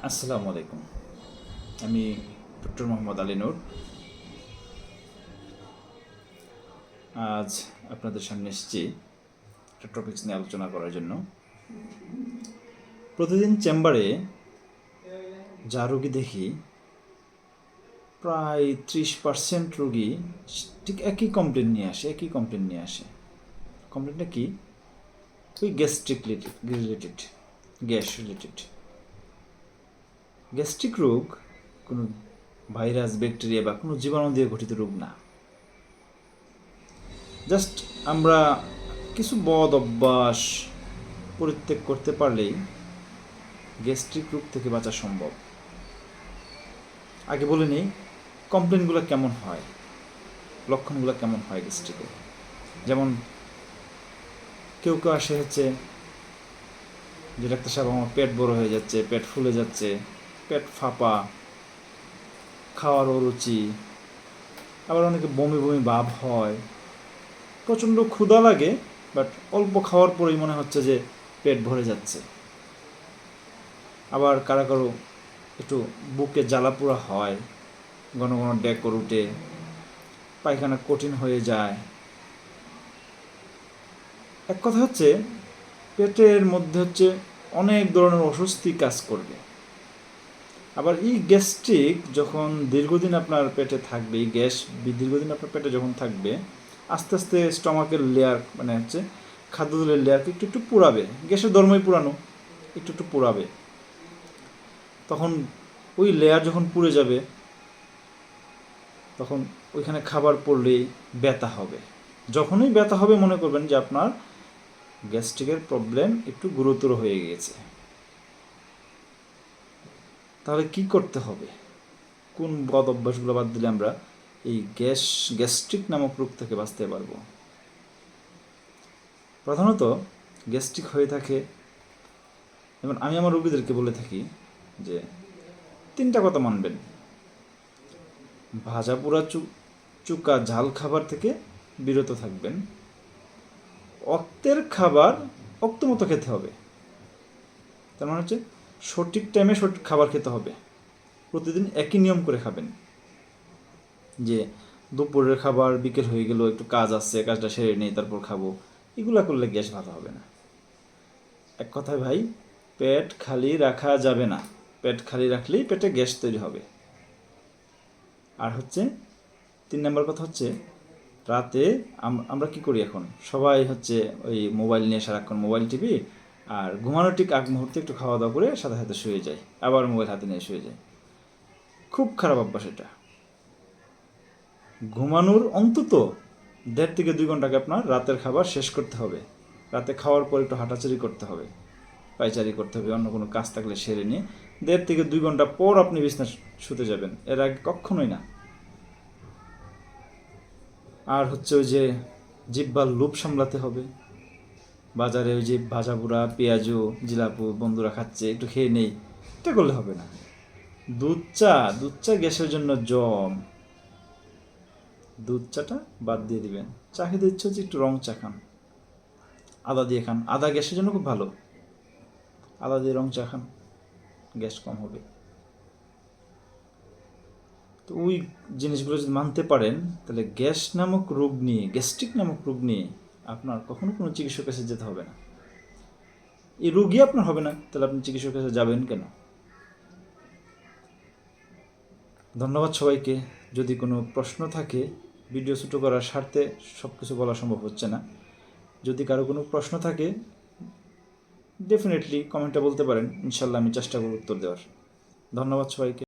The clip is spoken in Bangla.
আসসালামু আলাইকুম। আমি ডক্টর মোহাম্মদ আলী নূর। আজ আপনাদের সামনে এসেছি একটা টপিকস নিয়ে আলোচনা করার জন্য। প্রতিদিন চেম্বারে যা রোগী দেখি, প্রায় 30% রোগী ঠিক একই কমপ্লেন নিয়ে আসে। কমপ্লেনটা কি? ওই gastric related, gas related. Gastric রোগ কোনো ভাইরাস, ব্যাকটেরিয়া বা কোনো জীবাণু দিয়ে গঠিত রোগ না। জাস্ট আমরা কিছু বদ অভ্যাস পরিত্যাগ করতে পারলেই গ্যাস্ট্রিক রোগ থেকে বাঁচা সম্ভব। আগে বলে নিই কমপ্লেনগুলো কেমন হয়, লক্ষণগুলো কেমন হয় গ্যাস্ট্রিকের। যেমন কেউ আসে হচ্ছে যে ডাক্তার সাহেব আমার পেট বড় হয়ে যাচ্ছে, পেট ফুলে যাচ্ছে, পেট ফাঁপা, খাওয়ার অরুচি, আবার অনেকে বমি বমি ভাব হয়, প্রচণ্ড ক্ষুধা লাগে, বাট অল্প খাওয়ার পরেই মনে হচ্ছে যে পেট ভরে যাচ্ছে। আবার কারো একটু বুকে জ্বালাপোড়া হয়, ঘন ঘন ডেকর উঠে, পায়খানা কঠিন হয়ে যায়। এক কথা হচ্ছে পেটের মধ্যে হচ্ছে অনেক ধরনের অস্বস্তি কাজ করবে। আবার এই গ্যাস্ট্রিক যখন দীর্ঘদিন আপনার পেটে থাকবে, এই গ্যাস দীর্ঘদিন আপনার পেটে যখন থাকবে, আস্তে আস্তে স্টমাকের লেয়ার মানে হচ্ছে খাদ্যদলের লেয়ারকে একটু একটু পুড়াবে। গ্যাসের ধর্মই পুরানো, একটু একটু পুড়াবে। তখন ওই লেয়ার যখন পুড়ে যাবে, তখন ওইখানে খাবার পড়লেই ব্যথা হবে। যখনই ব্যথা হবে মনে করবেন যে আপনার গ্যাস্ট্রিকের প্রবলেম একটু গুরুতর হয়ে গিয়েছে। তাহলে কি করতে হবে? কোন বদ অভ্যাসগুলো বাদ দিলে আমরা এই গ্যাস্ট্রিক নামক রোগ থেকে বাঁচতে পারবো? প্রধানত গ্যাস্ট্রিক হয়ে থাকে, যেমন আমি আমার রোগীদেরকে বলে থাকি যে 3টা কথা মানবেন। ভাজা পোড়া চুকা ঝাল খাবার থেকে বিরত থাকবেন। অক্তের খাবার অক্ত মতো খেতে হবে। তার মানে হচ্ছে সঠিক টাইমে সঠিক খাবার খেতে হবে। প্রতিদিন একই নিয়ম করে খাবেন। যে দুপুরের খাবার বিকেল হয়ে গেল, একটু কাজ আছে, কাজটা সেরে নেই তারপর খাবো, এগুলা করলে গ্যাস ভালো হবে না। এক কথায় ভাই, পেট খালি রাখা যাবে না। পেট খালি রাখলেই পেটে গ্যাস তৈরি হবে। আর হচ্ছে 3 নম্বর কথা হচ্ছে রাতে আমরা কি করি এখন সবাই হচ্ছে ওই মোবাইল নিয়ে সারাক্ষণ মোবাইল টিভি, আর ঘুমানোর ঠিক আগ মুহূর্তে একটু খাওয়া দাওয়া করে সাথে সাথে শুয়ে যায়, আবার মোবাইল হাতে নিয়ে শুয়ে যায়। খুব খারাপ অভ্যাস এটা। ঘুমানোর অন্তত 1.5 থেকে 2 ঘন্টাকে আপনার রাতের খাবার শেষ করতে হবে। রাতে খাওয়ার পর একটু হাঁটাচাড়ি করতে হবে, পায়চারি করতে হবে, অন্য কোনো কাজ থাকলে সেরে নিয়ে 1.5 থেকে 2 ঘন্টা পর আপনি বিছানা শুতে যাবেন, এর আগে কখনোই না। আর হচ্ছে ওই যে জিহ্বার লোভ সামলাতে হবে। বাজারে ওই যে ভাজা পোড়া পেঁয়াজু জিলাপু বন্ধুরা খাচ্ছে, একটু খেয়ে নেই, এটা করলে হবে না। দুধ চা গ্যাসের জন্য জম। দুধ চাটা বাদ দিয়ে দিবেন। চা খেতে ইচ্ছে হচ্ছে একটু রং চা খান, আদা দিয়ে খান, আদা গ্যাসের জন্য খুব ভালো। আদা দিয়ে রং চা খান, গ্যাস কম হবে। তো ওই জিনিসগুলো যদি মানতে পারেন, তাহলে গ্যাস্ট্রিক নামক রোগ নিয়ে আপনার কখনো কোনো চিকিৎসকের কাছে যেতে হবে না। এই রোগই আপনার হবে না, তাহলে আপনি চিকিৎসকের কাছে যাবেন কেন? ধন্যবাদ সবাইকে। যদি কোনো প্রশ্ন থাকে, ভিডিও ছোটো করার স্বার্থে সব কিছু বলা সম্ভব হচ্ছে না। যদি কারো কোনো প্রশ্ন থাকে ডেফিনেটলি কমেন্টে বলতে পারেন, ইনশাল্লাহ আমি চেষ্টা করব উত্তর দেওয়ার। ধন্যবাদ সবাইকে।